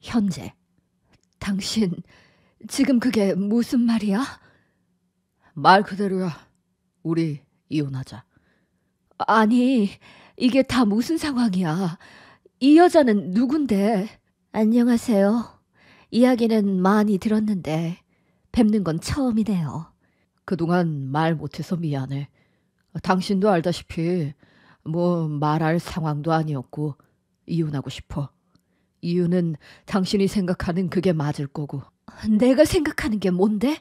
현재. 당신 지금 그게 무슨 말이야? 말 그대로야. 우리 이혼하자. 아니, 이게 다 무슨 상황이야? 이 여자는 누군데? 안녕하세요. 이야기는 많이 들었는데 뵙는 건 처음이네요. 그동안 말 못해서 미안해. 당신도 알다시피 말할 상황도 아니었고 이혼하고 싶어. 이유는 당신이 생각하는 그게 맞을 거고. 내가 생각하는 게 뭔데?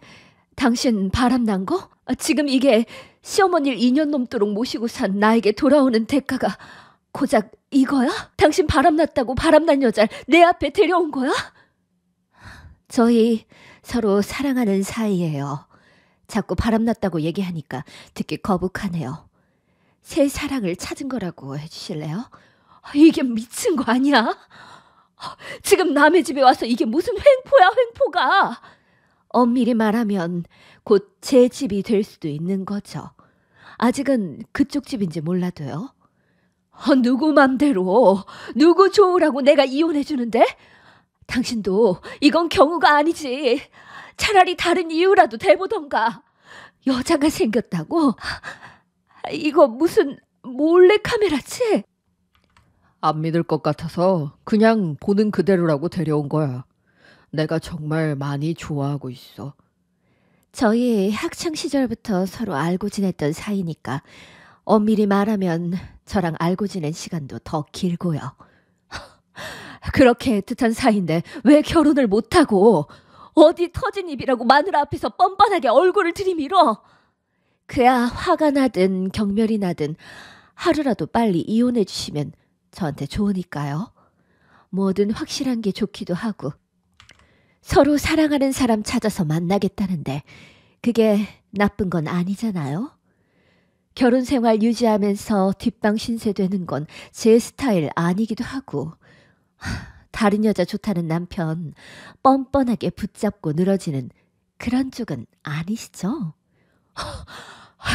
당신 바람난 거? 지금 이게 시어머니를 2년 넘도록 모시고 산 나에게 돌아오는 대가가 고작 이거야? 당신 바람났다고 바람난 여자를 내 앞에 데려온 거야? 저희 서로 사랑하는 사이예요. 자꾸 바람났다고 얘기하니까 듣기 거북하네요. 새 사랑을 찾은 거라고 해주실래요? 이게 미친 거 아니야? 지금 남의 집에 와서 이게 무슨 횡포야, 횡포가. 엄밀히 말하면 곧 제 집이 될 수도 있는 거죠. 아직은 그쪽 집인지 몰라도요. 누구 맘대로, 누구 좋으라고 내가 이혼해 주는데? 당신도 이건 경우가 아니지. 차라리 다른 이유라도 대보던가. 여자가 생겼다고? 이거 무슨 몰래카메라지? 안 믿을 것 같아서 그냥 보는 그대로라고 데려온 거야. 내가 정말 많이 좋아하고 있어. 저희 학창시절부터 서로 알고 지냈던 사이니까 엄밀히 말하면 저랑 알고 지낸 시간도 더 길고요. 그렇게 애틋한 사이인데 왜 결혼을 못하고 어디 터진 입이라고 마누라 앞에서 뻔뻔하게 얼굴을 들이밀어. 그야 화가 나든 경멸이 나든 하루라도 빨리 이혼해 주시면 저한테 좋으니까요. 뭐든 확실한 게 좋기도 하고. 서로 사랑하는 사람 찾아서 만나겠다는데 그게 나쁜 건 아니잖아요. 결혼 생활 유지하면서 뒷방 신세되는 건 제 스타일 아니기도 하고. 다른 여자 좋다는 남편 뻔뻔하게 붙잡고 늘어지는 그런 쪽은 아니시죠?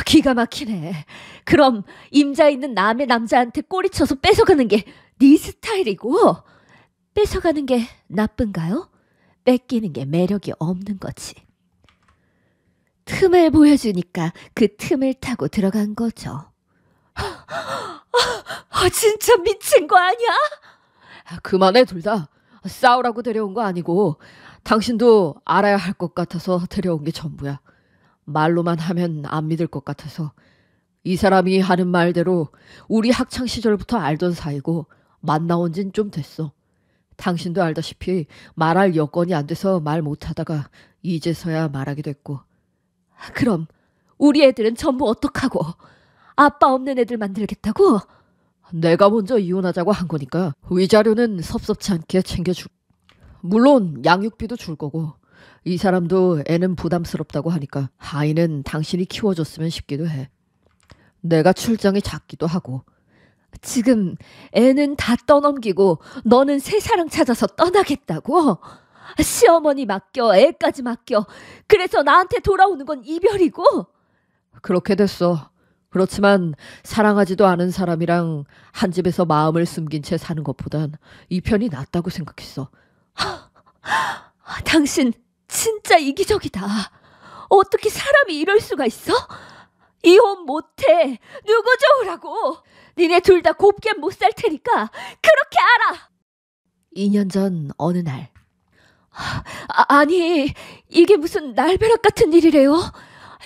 기가 막히네. 그럼 임자 있는 남의 남자한테 꼬리쳐서 뺏어가는 게 네 스타일이고 뺏어가는 게 나쁜가요? 뺏기는 게 매력이 없는 거지. 틈을 보여주니까 그 틈을 타고 들어간 거죠. 진짜 미친 거 아니야? 그만해 둘 다. 싸우라고 데려온 거 아니고 당신도 알아야 할 것 같아서 데려온 게 전부야. 말로만 하면 안 믿을 것 같아서. 이 사람이 하는 말대로 우리 학창시절부터 알던 사이고 만나온 진 좀 됐어. 당신도 알다시피 말할 여건이 안 돼서 말 못하다가 이제서야 말하게 됐고. 그럼 우리 애들은 전부 어떡하고? 아빠 없는 애들 만들겠다고? 내가 먼저 이혼하자고 한 거니까 위자료는 섭섭치 않게 챙겨줄. 물론 양육비도 줄 거고. 이 사람도 애는 부담스럽다고 하니까 아이는 당신이 키워줬으면 싶기도 해. 내가 출장이 잦기도 하고. 지금 애는 다 떠넘기고 너는 새 사랑 찾아서 떠나겠다고? 시어머니 맡겨, 애까지 맡겨. 그래서 나한테 돌아오는 건 이별이고? 그렇게 됐어. 그렇지만 사랑하지도 않은 사람이랑 한 집에서 마음을 숨긴 채 사는 것보단 이 편이 낫다고 생각했어. 당신 진짜 이기적이다. 어떻게 사람이 이럴 수가 있어? 이혼 못해. 누구 좋으라고. 니네 둘 다 곱게 못 살 테니까 그렇게 알아. 2년 전 어느 날. 아니, 이게 무슨 날벼락 같은 일이래요?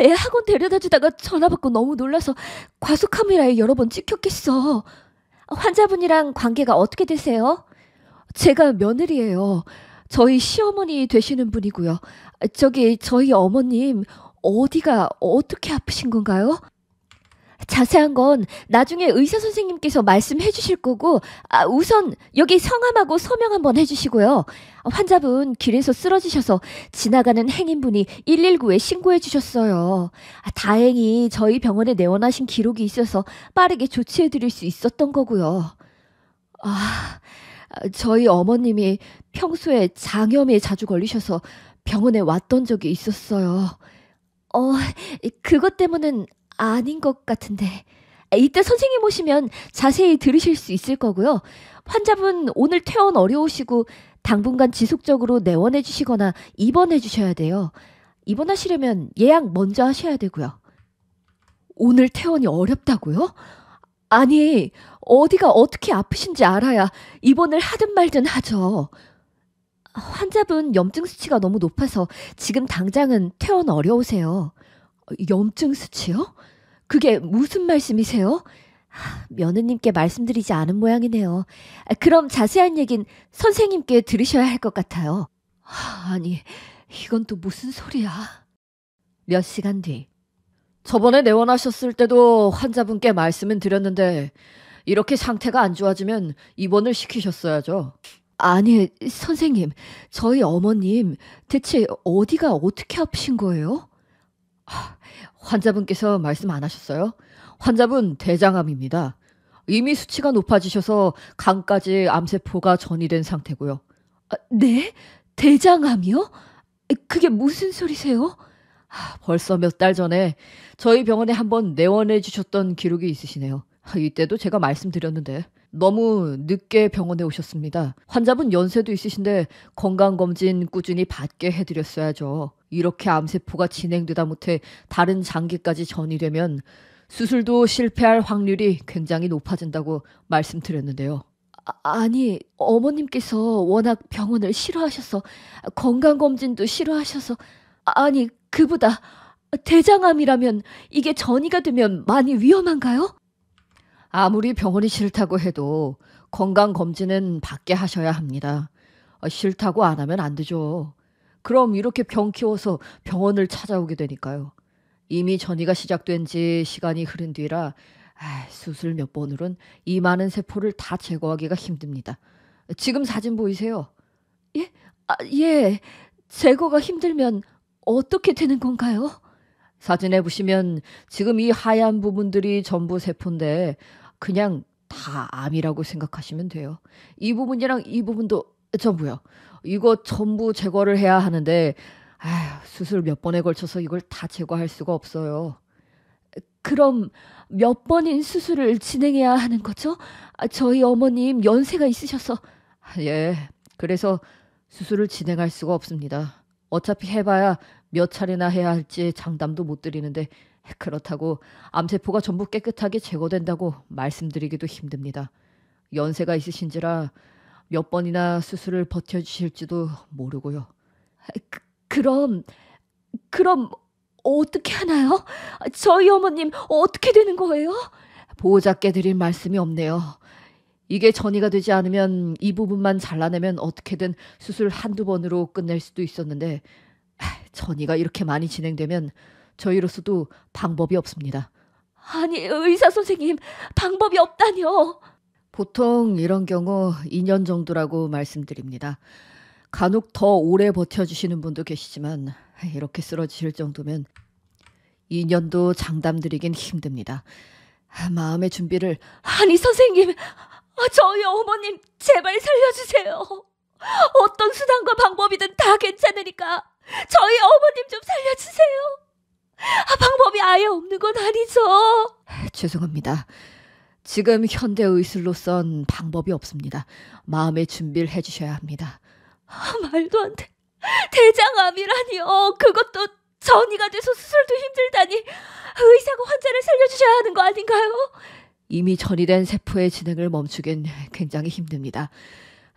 애 학원 데려다 주다가 전화 받고 너무 놀라서 과속카메라에 여러 번 찍혔겠어. 환자분이랑 관계가 어떻게 되세요? 제가 며느리예요. 저희 시어머니 되시는 분이고요. 저희 어머님 어디가 어떻게 아프신 건가요? 자세한 건 나중에 의사 선생님께서 말씀해 주실 거고, 우선 여기 성함하고 서명 한번 해주시고요. 환자분 길에서 쓰러지셔서 지나가는 행인분이 119에 신고해 주셨어요. 다행히 저희 병원에 내원하신 기록이 있어서 빠르게 조치해 드릴 수 있었던 거고요. 저희 어머님이 평소에 장염에 자주 걸리셔서 병원에 왔던 적이 있었어요. 그것 때문은 아닌 것 같은데. 이따 선생님 오시면 자세히 들으실 수 있을 거고요. 환자분 오늘 퇴원 어려우시고 당분간 지속적으로 내원해 주시거나 입원해 주셔야 돼요. 입원하시려면 예약 먼저 하셔야 되고요. 오늘 퇴원이 어렵다고요? 아니, 어디가 어떻게 아프신지 알아야 입원을 하든 말든 하죠. 환자분 염증 수치가 너무 높아서 지금 당장은 퇴원 어려우세요. 염증 수치요? 그게 무슨 말씀이세요? 며느님께 말씀드리지 않은 모양이네요. 그럼 자세한 얘긴 선생님께 들으셔야 할 것 같아요. 아니, 이건 또 무슨 소리야? 몇 시간 뒤. 저번에 내원하셨을 때도 환자분께 말씀은 드렸는데 이렇게 상태가 안 좋아지면 입원을 시키셨어야죠. 아니, 선생님, 저희 어머님 대체 어디가 어떻게 아프신 거예요? 환자분께서 말씀 안 하셨어요? 환자분 대장암입니다. 이미 수치가 높아지셔서 간까지 암세포가 전이된 상태고요. 네? 대장암이요? 그게 무슨 소리세요? 벌써 몇 달 전에 저희 병원에 한번 내원해 주셨던 기록이 있으시네요. 이때도 제가 말씀드렸는데 너무 늦게 병원에 오셨습니다. 환자분 연세도 있으신데 건강검진 꾸준히 받게 해드렸어야죠. 이렇게 암세포가 진행되다 못해 다른 장기까지 전이되면 수술도 실패할 확률이 굉장히 높아진다고 말씀드렸는데요. 아니, 어머님께서 워낙 병원을 싫어하셔서 건강검진도 싫어하셔서 아니, 그보다 대장암이라면 이게 전이가 되면 많이 위험한가요? 아무리 병원이 싫다고 해도 건강검진은 받게 하셔야 합니다. 싫다고 안 하면 안 되죠. 그럼 이렇게 병 키워서 병원을 찾아오게 되니까요. 이미 전이가 시작된 지 시간이 흐른 뒤라 수술 몇 번으론 이 많은 세포를 다 제거하기가 힘듭니다. 지금 사진 보이세요? 예? 예. 제거가 힘들면 어떻게 되는 건가요? 사진에 보시면 지금 이 하얀 부분들이 전부 세포인데 그냥 다 암이라고 생각하시면 돼요. 이 부분이랑 이 부분도 전부요. 이거 전부 제거를 해야 하는데 수술 몇 번에 걸쳐서 이걸 다 제거할 수가 없어요. 그럼 몇 번인 수술을 진행해야 하는 거죠? 저희 어머님 연세가 있으셔서. 예, 그래서 수술을 진행할 수가 없습니다. 어차피 해봐야 몇 차례나 해야 할지 장담도 못 드리는데 그렇다고 암세포가 전부 깨끗하게 제거된다고 말씀드리기도 힘듭니다. 연세가 있으신지라 몇 번이나 수술을 버텨주실지도 모르고요. 그럼 어떻게 하나요? 저희 어머님 어떻게 되는 거예요? 보호자께 드릴 말씀이 없네요. 이게 전이가 되지 않으면 이 부분만 잘라내면 어떻게든 수술 한두 번으로 끝낼 수도 있었는데 전이가 이렇게 많이 진행되면 저희로서도 방법이 없습니다. 아니, 의사 선생님, 방법이 없다뇨. 보통 이런 경우 2년 정도라고 말씀드립니다. 간혹 더 오래 버텨주시는 분도 계시지만 이렇게 쓰러지실 정도면 2년도 장담드리긴 힘듭니다. 마음의 준비를. 아니, 선생님, 저희 어머님 제발 살려주세요. 어떤 수단과 방법이든 다 괜찮으니까 저희 어머님 좀 살려주세요. 방법이 아예 없는 건 아니죠. 죄송합니다. 지금 현대의술로선 방법이 없습니다. 마음의 준비를 해주셔야 합니다. 말도 안 돼. 대장암이라니요. 그것도 전이가 돼서 수술도 힘들다니. 의사가 환자를 살려주셔야 하는 거 아닌가요? 이미 전이된 세포의 진행을 멈추긴 굉장히 힘듭니다.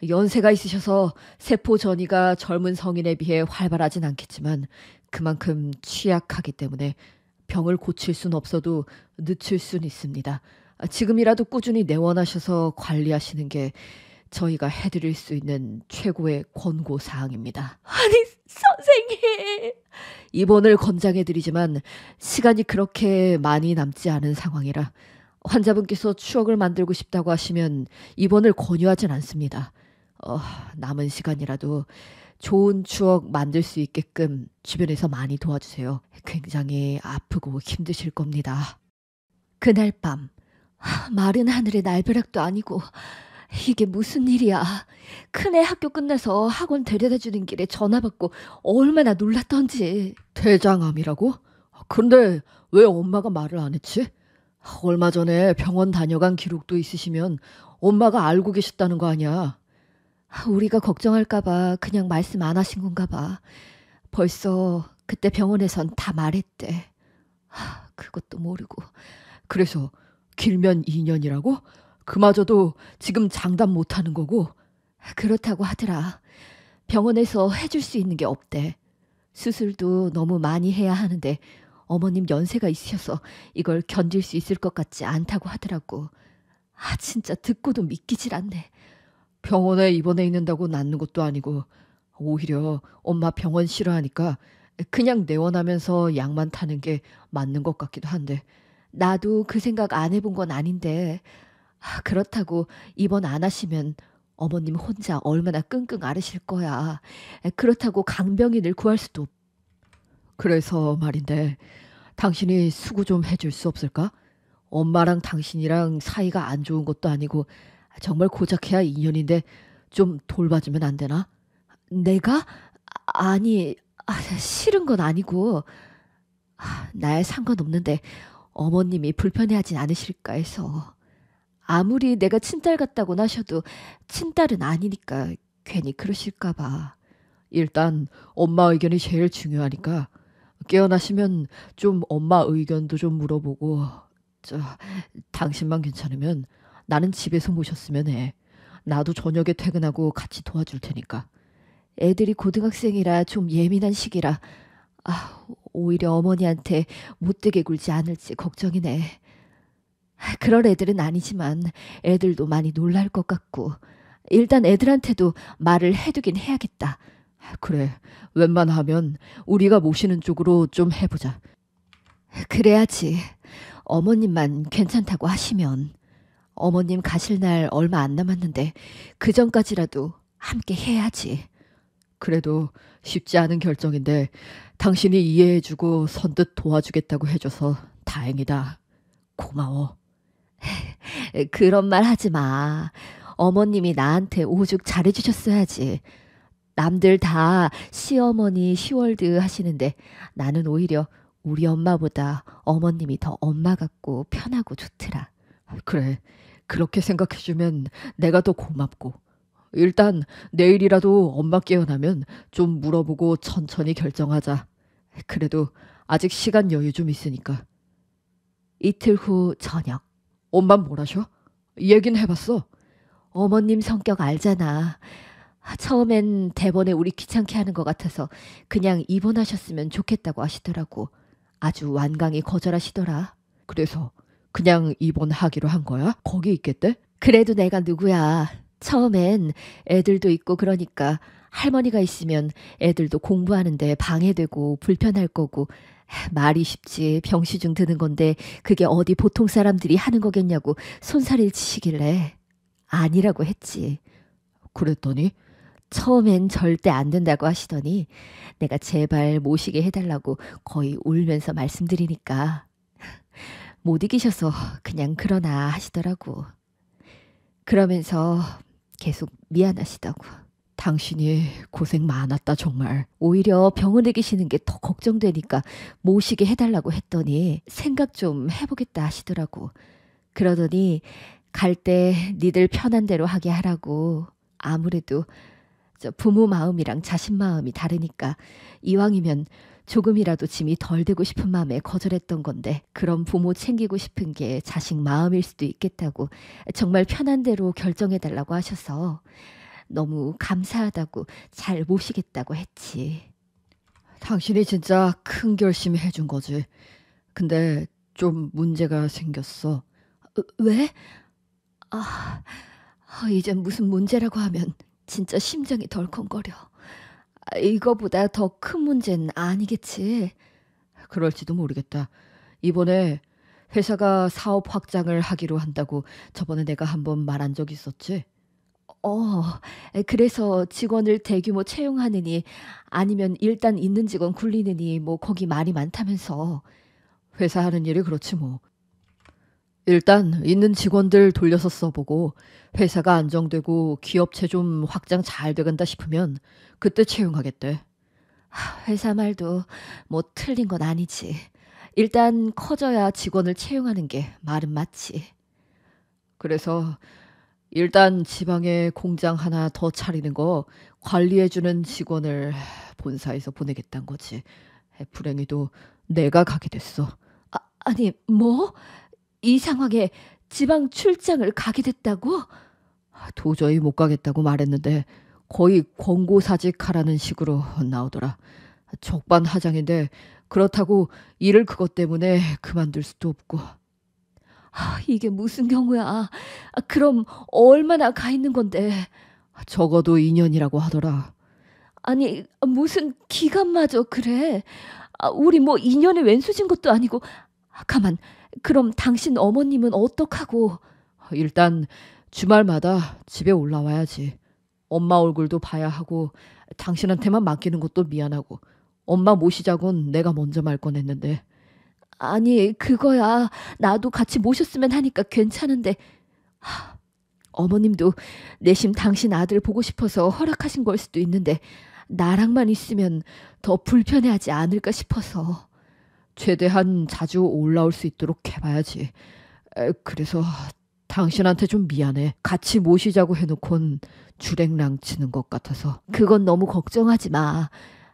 연세가 있으셔서 세포 전이가 젊은 성인에 비해 활발하진 않겠지만 그만큼 취약하기 때문에 병을 고칠 순 없어도 늦출 순 있습니다. 지금이라도 꾸준히 내원하셔서 관리하시는 게 저희가 해드릴 수 있는 최고의 권고사항입니다. 아니, 선생님. 입원을 권장해드리지만 시간이 그렇게 많이 남지 않은 상황이라 환자분께서 추억을 만들고 싶다고 하시면 입원을 권유하진 않습니다. 남은 시간이라도 좋은 추억 만들 수 있게끔 주변에서 많이 도와주세요. 굉장히 아프고 힘드실 겁니다. 그날 밤, 마른 하늘의 날벼락도 아니고 이게 무슨 일이야. 큰애 학교 끝나서 학원 데려다 주는 길에 전화 받고 얼마나 놀랐던지. 대장암이라고? 근데 왜 엄마가 말을 안 했지? 얼마 전에 병원 다녀간 기록도 있으시면 엄마가 알고 계셨다는 거 아니야. 우리가 걱정할까봐 그냥 말씀 안 하신 건가 봐. 벌써 그때 병원에선 다 말했대. 그것도 모르고. 그래서 길면 2년이라고? 그마저도 지금 장담 못하는 거고. 그렇다고 하더라. 병원에서 해줄 수 있는 게 없대. 수술도 너무 많이 해야 하는데 어머님 연세가 있으셔서 이걸 견딜 수 있을 것 같지 않다고 하더라고. 진짜 듣고도 믿기질 않네. 병원에 입원해 있는다고 낫는 것도 아니고 오히려 엄마 병원 싫어하니까 그냥 내원하면서 약만 타는 게 맞는 것 같기도 한데. 나도 그 생각 안 해본 건 아닌데 그렇다고 입원 안 하시면 어머님 혼자 얼마나 끙끙 앓으실 거야. 그렇다고 강병인을 구할 수도 그래서 말인데 당신이 수고 좀 해줄 수 없을까? 엄마랑 당신이랑 사이가 안 좋은 것도 아니고 정말 고작해야 2년인데 좀 돌봐주면 안 되나? 내가? 아니, 싫은 건 아니고 나야 상관없는데 어머님이 불편해하진 않으실까 해서. 아무리 내가 친딸 같다고는 하셔도 친딸은 아니니까 괜히 그러실까 봐. 일단 엄마 의견이 제일 중요하니까 깨어나시면 좀 엄마 의견도 좀 물어보고 당신만 괜찮으면 나는 집에서 모셨으면 해. 나도 저녁에 퇴근하고 같이 도와줄 테니까. 애들이 고등학생이라 좀 예민한 시기라 오히려 어머니한테 못되게 굴지 않을지 걱정이네. 그럴 애들은 아니지만 애들도 많이 놀랄 것 같고 일단 애들한테도 말을 해두긴 해야겠다. 그래, 웬만하면 우리가 모시는 쪽으로 좀 해보자. 그래야지. 어머님만 괜찮다고 하시면. 어머님 가실 날 얼마 안 남았는데 그 전까지라도 함께 해야지. 그래도 쉽지 않은 결정인데 당신이 이해해주고 선뜻 도와주겠다고 해줘서 다행이다. 고마워. 그런 말 하지 마. 어머님이 나한테 오죽 잘해주셨어야지. 남들 다 시어머니 시월드 하시는데 나는 오히려 우리 엄마보다 어머님이 더 엄마 같고 편하고 좋더라. 그래, 그렇게 생각해주면 내가 더 고맙고. 일단 내일이라도 엄마 깨어나면 좀 물어보고 천천히 결정하자. 그래도 아직 시간 여유 좀 있으니까. 이틀 후 저녁. 엄만 뭘 하셔? 얘긴 해봤어. 어머님 성격 알잖아. 처음엔 대번에 우리 귀찮게 하는 것 같아서 그냥 입원하셨으면 좋겠다고 하시더라고. 아주 완강히 거절하시더라. 그래서 그냥 입원하기로 한 거야? 거기 있겠대? 그래도 내가 누구야. 처음엔 애들도 있고 그러니까 할머니가 있으면 애들도 공부하는데 방해되고 불편할 거고 말이 쉽지 병시중 드는 건데 그게 어디 보통 사람들이 하는 거겠냐고 손살일 치시길래 아니라고 했지. 그랬더니 처음엔 절대 안 된다고 하시더니 내가 제발 모시게 해달라고 거의 울면서 말씀드리니까 못 이기셔서 그냥 그러나 하시더라고. 그러면서 계속 미안하시다고. 당신이 고생 많았다 정말. 오히려 병원에 계시는 게 더 걱정되니까 모시게 해달라고 했더니 생각 좀 해보겠다 하시더라고. 그러더니 갈 때 니들 편한 대로 하게 하라고. 아무래도 부모 마음이랑 자신 마음이 다르니까 이왕이면 조금이라도 짐이 덜 되고 싶은 마음에 거절했던 건데 그런 부모 챙기고 싶은 게 자식 마음일 수도 있겠다고 정말 편한 대로 결정해달라고 하셔서 너무 감사하다고 잘 모시겠다고 했지. 당신이 진짜 큰 결심 해준 거지. 근데 좀 문제가 생겼어. 왜? 이젠 무슨 문제라고 하면 진짜 심장이 덜컹거려. 이거보다 더 큰 문제는 아니겠지. 그럴지도 모르겠다. 이번에 회사가 사업 확장을 하기로 한다고 저번에 내가 한번 말한 적 있었지? 그래서 직원을 대규모 채용하느니 아니면 일단 있는 직원 굴리느니 뭐 거기 말이 많다면서. 회사 하는 일이 그렇지 뭐. 일단 있는 직원들 돌려서 써보고 회사가 안정되고 기업체 좀 확장 잘 돼간다 싶으면 그때 채용하겠대. 회사 말도 뭐 틀린 건 아니지. 일단 커져야 직원을 채용하는 게 말은 맞지. 그래서 일단 지방에 공장 하나 더 차리는 거 관리해주는 직원을 본사에서 보내겠다는 거지. 불행히도 내가 가게 됐어. 아니, 뭐? 이 상황에 지방 출장을 가게 됐다고? 도저히 못 가겠다고 말했는데 거의 권고사직하라는 식으로 나오더라. 적반하장인데 그렇다고 일을 그것 때문에 그만둘 수도 없고. 이게 무슨 경우야? 그럼 얼마나 가 있는 건데? 적어도 2년이라고 하더라. 아니, 무슨 기간마저 그래? 우리 뭐 2년의 왼수진 것도 아니고. 가만, 그럼 당신 어머님은 어떡하고? 일단 주말마다 집에 올라와야지. 엄마 얼굴도 봐야 하고 당신한테만 맡기는 것도 미안하고 엄마 모시자곤 내가 먼저 말 뻔했는데. 아니, 그거야. 나도 같이 모셨으면 하니까 괜찮은데. 어머님도 내심 당신 아들 보고 싶어서 허락하신 걸 수도 있는데 나랑만 있으면 더 불편해하지 않을까 싶어서. 최대한 자주 올라올 수 있도록 해봐야지. 그래서 당신한테 좀 미안해. 같이 모시자고 해놓곤 주랭랑 치는 것 같아서. 그건 너무 걱정하지 마.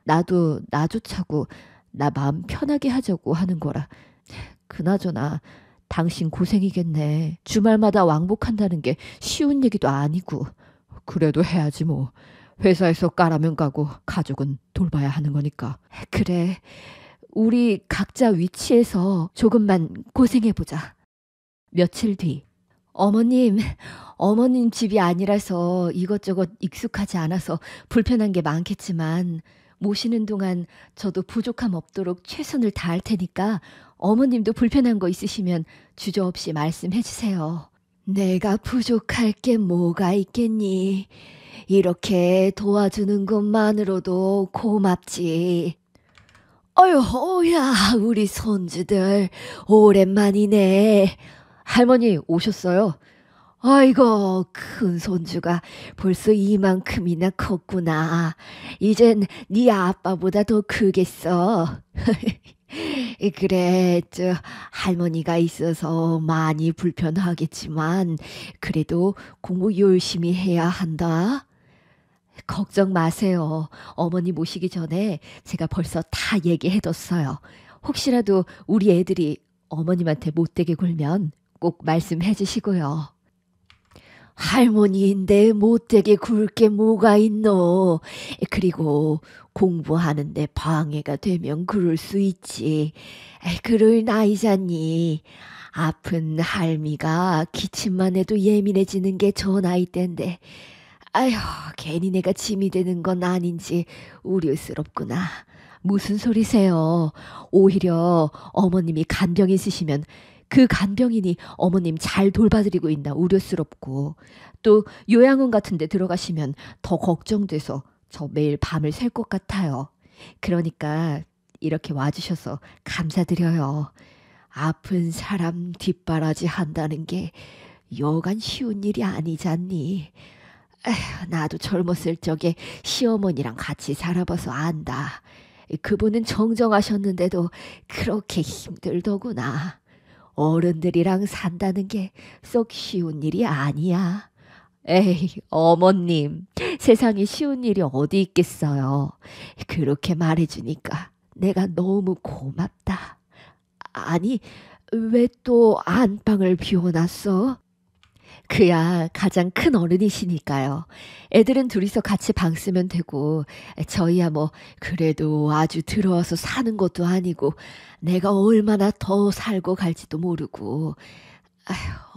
나도 나조차고 나 마음 편하게 하자고 하는 거라. 그나저나 당신 고생이겠네. 주말마다 왕복한다는 게 쉬운 얘기도 아니고. 그래도 해야지 뭐. 회사에서 까라면 까고 가족은 돌봐야 하는 거니까. 그래. 우리 각자 위치에서 조금만 고생해보자. 며칠 뒤. 어머님 집이 아니라서 이것저것 익숙하지 않아서 불편한 게 많겠지만 모시는 동안 저도 부족함 없도록 최선을 다할 테니까 어머님도 불편한 거 있으시면 주저없이 말씀해 주세요. 내가 부족할 게 뭐가 있겠니? 이렇게 도와주는 것만으로도 고맙지. 어휴, 우리 손주들 오랜만이네. 할머니 오셨어요? 아이고, 큰 손주가 벌써 이만큼이나 컸구나. 이젠 네 아빠보다 더 크겠어. 그래, 할머니가 있어서 많이 불편하겠지만 그래도 공부 열심히 해야 한다. 걱정 마세요. 어머니 모시기 전에 제가 벌써 다 얘기해뒀어요. 혹시라도 우리 애들이 어머님한테 못되게 굴면 꼭 말씀해 주시고요. 할머니인데 못되게 굴 게 뭐가 있노? 그리고 공부하는데 방해가 되면 그럴 수 있지. 그럴 나이잖니. 아픈 할미가 기침만 해도 예민해지는 게 저 나이 때인데. 아휴, 괜히 내가 짐이 되는 건 아닌지 우려스럽구나. 무슨 소리세요? 오히려 어머님이 간병 있으시면 그 간병인이 어머님 잘 돌봐드리고 있나 우려스럽고, 또 요양원 같은 데 들어가시면 더 걱정돼서 저 매일 밤을 샐 것 같아요. 그러니까 이렇게 와주셔서 감사드려요. 아픈 사람 뒷바라지 한다는 게 여간 쉬운 일이 아니잖니. 에휴, 나도 젊었을 적에 시어머니랑 같이 살아봐서 안다. 그분은 정정하셨는데도 그렇게 힘들더구나. 어른들이랑 산다는 게 썩 쉬운 일이 아니야. 에이, 어머님, 세상에 쉬운 일이 어디 있겠어요. 그렇게 말해주니까 내가 너무 고맙다. 아니, 왜 또 안방을 비워놨어? 그야 가장 큰 어른이시니까요. 애들은 둘이서 같이 방 쓰면 되고, 저희야 뭐 그래도 아주 들어와서 사는 것도 아니고 내가 얼마나 더 살고 갈지도 모르고,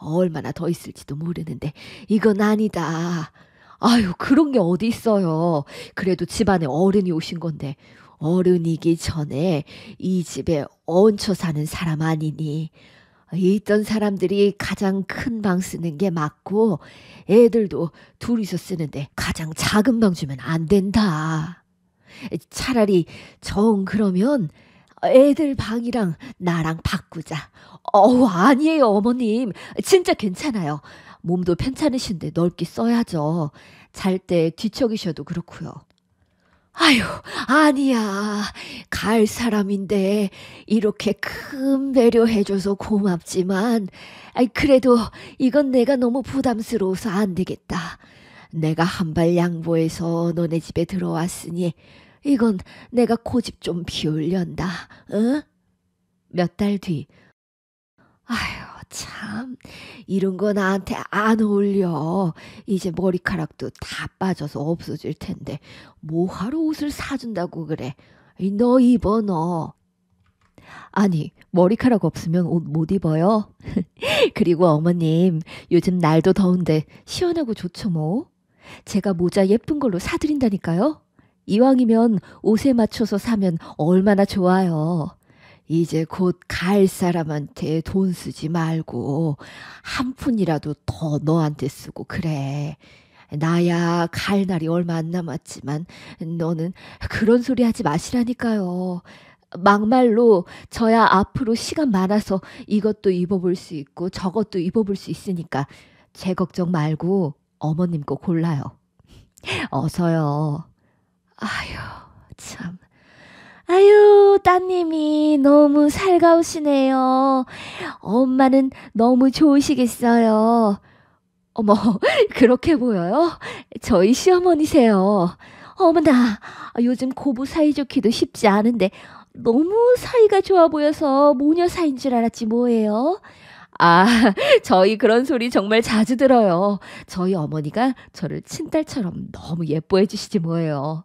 얼마나 더 있을지도 모르는데 이건 아니다. 아유, 그런 게 어디 있어요. 그래도 집안에 어른이 오신 건데 어른이기 전에 이 집에 얹혀 사는 사람 아니니. 있던 사람들이 가장 큰 방 쓰는 게 맞고 애들도 둘이서 쓰는데 가장 작은 방 주면 안 된다. 차라리 정 그러면 애들 방이랑 나랑 바꾸자. 아니에요, 어머님. 진짜 괜찮아요. 몸도 편찮으신데 넓게 써야죠. 잘 때 뒤척이셔도 그렇고요. 아유, 아니야. 갈 사람인데 이렇게 큰 배려해줘서 고맙지만, 그래도 이건 내가 너무 부담스러워서 안 되겠다. 내가 한 발 양보해서 너네 집에 들어왔으니 이건 내가 고집 좀 피우련다. 응? 몇 달 뒤. 아휴, 참. 이런 거 나한테 안 어울려. 이제 머리카락도 다 빠져서 없어질 텐데 뭐하러 옷을 사준다고 그래. 너 입어, 너. 아니, 머리카락 없으면 옷 못 입어요? 그리고 어머님, 요즘 날도 더운데 시원하고 좋죠, 뭐. 제가 모자 예쁜 걸로 사드린다니까요. 이왕이면 옷에 맞춰서 사면 얼마나 좋아요. 이제 곧 갈 사람한테 돈 쓰지 말고 한 푼이라도 더 너한테 쓰고 그래. 나야 갈 날이 얼마 안 남았지만 너는 그런 소리 하지 마시라니까요. 막말로 저야 앞으로 시간 많아서 이것도 입어볼 수 있고 저것도 입어볼 수 있으니까 제 걱정 말고 어머님 거 골라요. 어서요. 아휴, 참. 아유, 따님이 너무 살가우시네요. 엄마는 너무 좋으시겠어요. 어머, 그렇게 보여요? 저희 시어머니세요. 어머나, 요즘 고부 사이좋기도 쉽지 않은데 너무 사이가 좋아 보여서 모녀 사이인 줄 알았지 뭐예요? 아, 저희 그런 소리 정말 자주 들어요. 저희 어머니가 저를 친딸처럼 너무 예뻐해 주시지 뭐예요.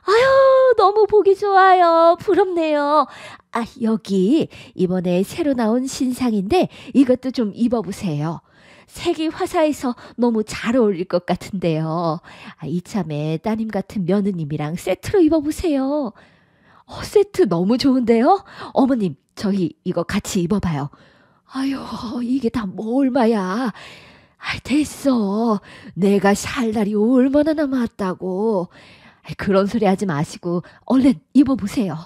아유, 너무 보기 좋아요. 부럽네요. 아, 여기 이번에 새로 나온 신상인데 이것도 좀 입어보세요. 색이 화사해서 너무 잘 어울릴 것 같은데요. 이참에 따님 같은 며느님이랑 세트로 입어보세요. 세트 너무 좋은데요? 어머님, 저희 이거 같이 입어봐요. 아유, 이게 다 뭐 얼마야. 됐어. 내가 살 날이 얼마나 남았다고. 그런 소리 하지 마시고 얼른 입어보세요.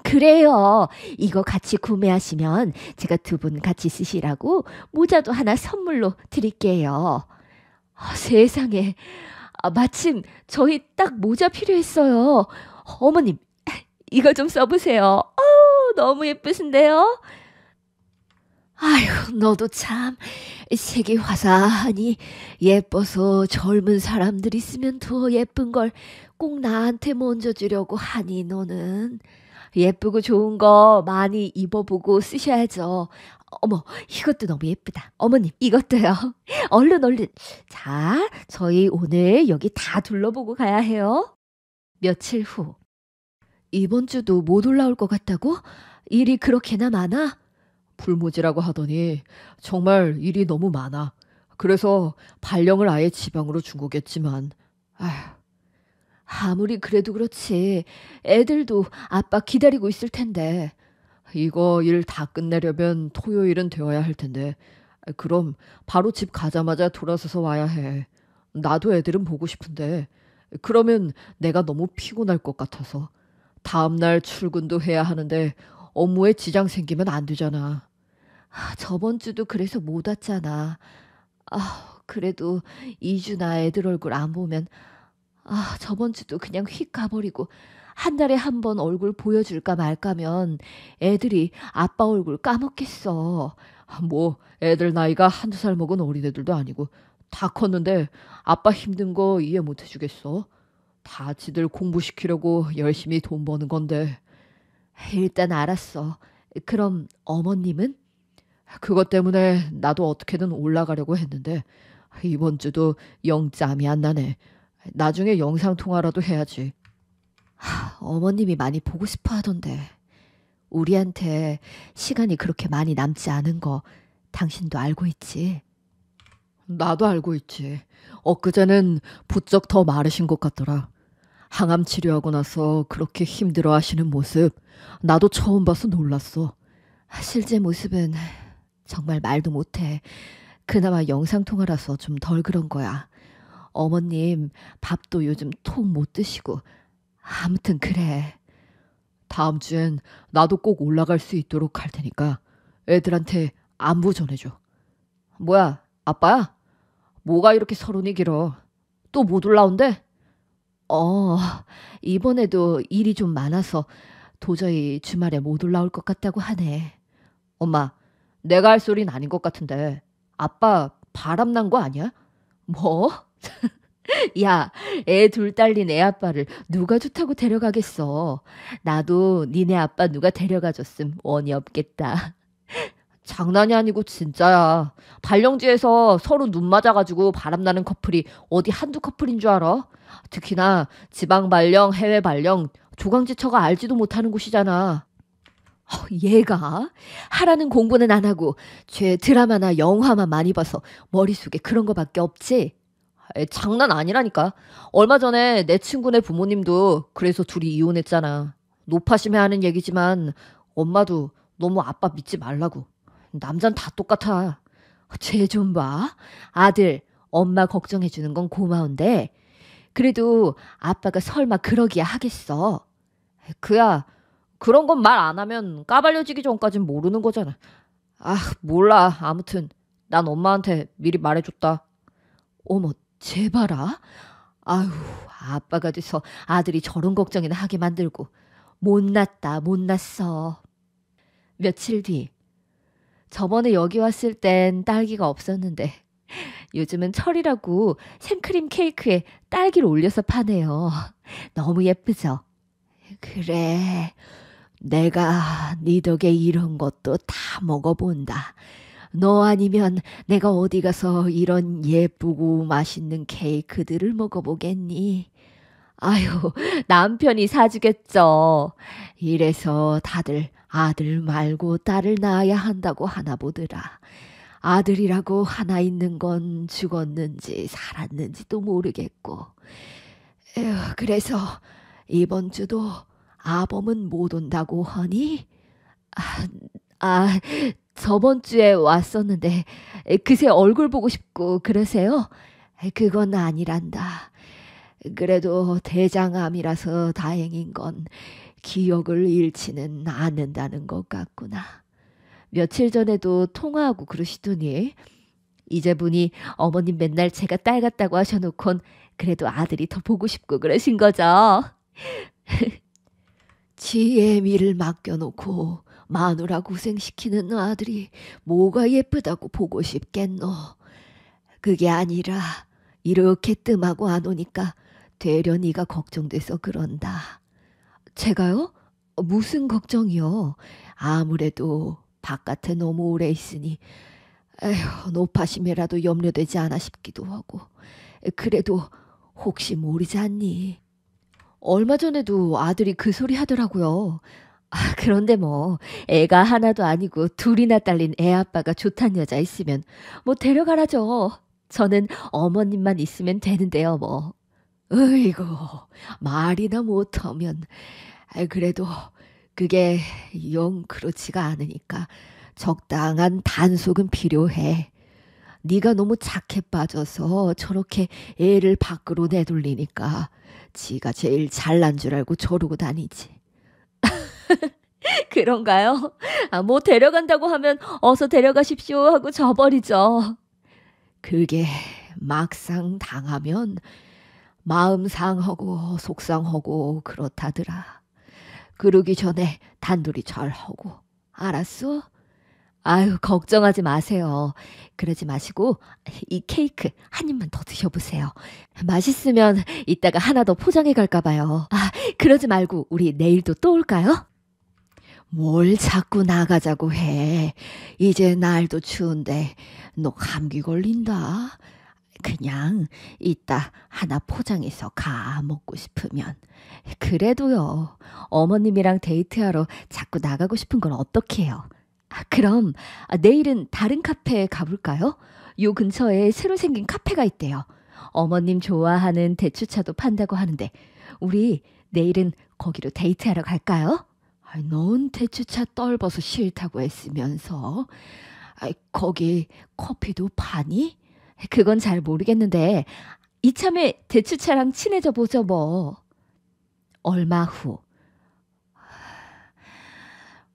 그래요. 이거 같이 구매하시면 제가 두 분 같이 쓰시라고 모자도 하나 선물로 드릴게요. 세상에. 마침 저희 딱 모자 필요했어요. 어머님, 이거 좀 써보세요. 너무 예쁘신데요? 아휴, 너도 참 색이 화사하니 예뻐서 젊은 사람들 있으면 더 예쁜 걸 꼭 나한테 먼저 주려고 하니 너는 예쁘고 좋은 거 많이 입어보고 쓰셔야죠. 어머, 이것도 너무 예쁘다. 어머님, 이것도요. 얼른 얼른. 자, 저희 오늘 여기 다 둘러보고 가야 해요. 며칠 후. 이번 주도 못 올라올 것 같다고? 일이 그렇게나 많아? 불모지라고 하더니 정말 일이 너무 많아. 그래서 발령을 아예 지방으로 준 거겠지만, 아휴, 아무리 그래도 그렇지. 애들도 아빠 기다리고 있을 텐데. 이거 일 다 끝내려면 토요일은 되어야 할 텐데, 그럼 바로 집 가자마자 돌아서서 와야 해. 나도 애들은 보고 싶은데, 그러면 내가 너무 피곤할 것 같아서. 다음날 출근도 해야 하는데 업무에 지장 생기면 안 되잖아. 저번 주도 그래서 못 왔잖아. 그래도 2주나 애들 얼굴 안 보면 저번 주도 그냥 휙 가버리고 한 달에 한 번 얼굴 보여줄까 말까면 애들이 아빠 얼굴 까먹겠어. 뭐 애들 나이가 한두 살 먹은 어린애들도 아니고 다 컸는데 아빠 힘든 거 이해 못 해주겠어? 다 지들 공부시키려고 열심히 돈 버는 건데. 일단 알았어. 그럼 어머님은? 그것 때문에 나도 어떻게든 올라가려고 했는데 이번 주도 영 짬이 안 나네. 나중에 영상통화라도 해야지. 어머님이 많이 보고 싶어 하던데. 우리한테 시간이 그렇게 많이 남지 않은 거 당신도 알고 있지? 나도 알고 있지. 엊그제는 부쩍 더 마르신 것 같더라. 항암 치료하고 나서 그렇게 힘들어 하시는 모습 나도 처음 봐서 놀랐어. 실제 모습은 정말 말도 못해. 그나마 영상통화라서 좀 덜 그런 거야. 어머님 밥도 요즘 통 못 드시고. 아무튼 그래. 다음 주엔 나도 꼭 올라갈 수 있도록 할 테니까 애들한테 안부 전해줘. 뭐야, 아빠야? 뭐가 이렇게 서론이 길어? 또 못 올라온대? 이번에도 일이 좀 많아서 도저히 주말에 못 올라올 것 같다고 하네. 엄마, 내가 할 소린 아닌 것 같은데 아빠 바람난 거 아니야? 뭐? 야, 애 둘 딸린 애 아빠를 누가 좋다고 데려가겠어. 나도 니네 아빠 누가 데려가줬음 원이 없겠다. 장난이 아니고 진짜야. 발령지에서 서로 눈 맞아가지고 바람나는 커플이 어디 한두 커플인 줄 알아? 특히나 지방 발령, 해외 발령, 조강지처가 알지도 못하는 곳이잖아. 얘가 하라는 공부는 안 하고 죄 드라마나 영화만 많이 봐서 머릿속에 그런 거밖에 없지. 장난 아니라니까. 얼마 전에 내 친구네 부모님도 그래서 둘이 이혼했잖아. 노파심에 하는 얘기지만 엄마도 너무 아빠 믿지 말라고. 남잔 다 똑같아. 쟤 좀 봐. 아들, 엄마 걱정해 주는 건 고마운데 그래도 아빠가 설마 그러기야 하겠어. 그야 그런 건 말 안 하면 까발려지기 전까진 모르는 거잖아. 아, 몰라. 아무튼 난 엄마한테 미리 말해줬다. 어머, 쟤 봐라. 아유, 아빠가 돼서 아들이 저런 걱정이나 하게 만들고. 못났다, 못났어. 며칠 뒤. 저번에 여기 왔을 땐 딸기가 없었는데 요즘은 철이라고 생크림 케이크에 딸기를 올려서 파네요. 너무 예쁘죠? 그래, 내가 네 덕에 이런 것도 다 먹어본다. 너 아니면 내가 어디 가서 이런 예쁘고 맛있는 케이크들을 먹어보겠니? 아유, 남편이 사주겠죠. 이래서 다들 아들 말고 딸을 낳아야 한다고 하나 보더라. 아들이라고 하나 있는 건 죽었는지 살았는지도 모르겠고. 그래서 이번 주도 아범은 못 온다고 하니? 아, 저번 주에 왔었는데 그새 얼굴 보고 싶고 그러세요? 그건 아니란다. 그래도 대장암이라서 다행인 건 기억을 잃지는 않는다는 것 같구나. 며칠 전에도 통화하고 그러시더니 이제 보니 어머님 맨날 제가 딸 같다고 하셔놓곤 그래도 아들이 더 보고 싶고 그러신 거죠. 지의 미를 맡겨놓고 마누라 고생시키는 아들이 뭐가 예쁘다고 보고 싶겠노. 그게 아니라 이렇게 뜸하고 안 오니까 되려 네가 걱정돼서 그런다. 제가요? 무슨 걱정이요? 아무래도 바깥에 너무 오래 있으니 에휴, 노파심이라도 염려되지 않아 싶기도 하고. 그래도 혹시 모르지 않니? 얼마 전에도 아들이 그 소리 하더라고요. 그런데 뭐 애가 하나도 아니고 둘이나 딸린 애 아빠가 좋단 여자 있으면 뭐 데려가라죠. 저는 어머님만 있으면 되는데요 뭐. 으이구, 말이나 못하면. 그래도 그게 영 그렇지가 않으니까 적당한 단속은 필요해. 네가 너무 착해 빠져서 저렇게 애를 밖으로 내돌리니까 지가 제일 잘난 줄 알고 저러고 다니지. 그런가요? 뭐 데려간다고 하면 어서 데려가십시오 하고 져버리죠. 그게 막상 당하면 마음 상하고 속상하고 그렇다더라. 그러기 전에 단둘이 잘하고. 알았어? 아유, 걱정하지 마세요. 그러지 마시고 이 케이크 한 입만 더 드셔보세요. 맛있으면 이따가 하나 더 포장해 갈까 봐요. 그러지 말고 우리 내일도 또 올까요? 뭘 자꾸 나가자고 해. 이제 날도 추운데 너 감기 걸린다. 그냥 이따 하나 포장해서 가 먹고 싶으면. 그래도요. 어머님이랑 데이트하러 자꾸 나가고 싶은 건 어떡해요. 그럼 내일은 다른 카페에 가볼까요? 요 근처에 새로 생긴 카페가 있대요. 어머님 좋아하는 대추차도 판다고 하는데 우리 내일은 거기로 데이트하러 갈까요? 넌 대추차 떨어서 싫다고 했으면서. 거기 커피도 파니? 그건 잘 모르겠는데 이참에 대추차랑 친해져 보죠 뭐. 얼마 후.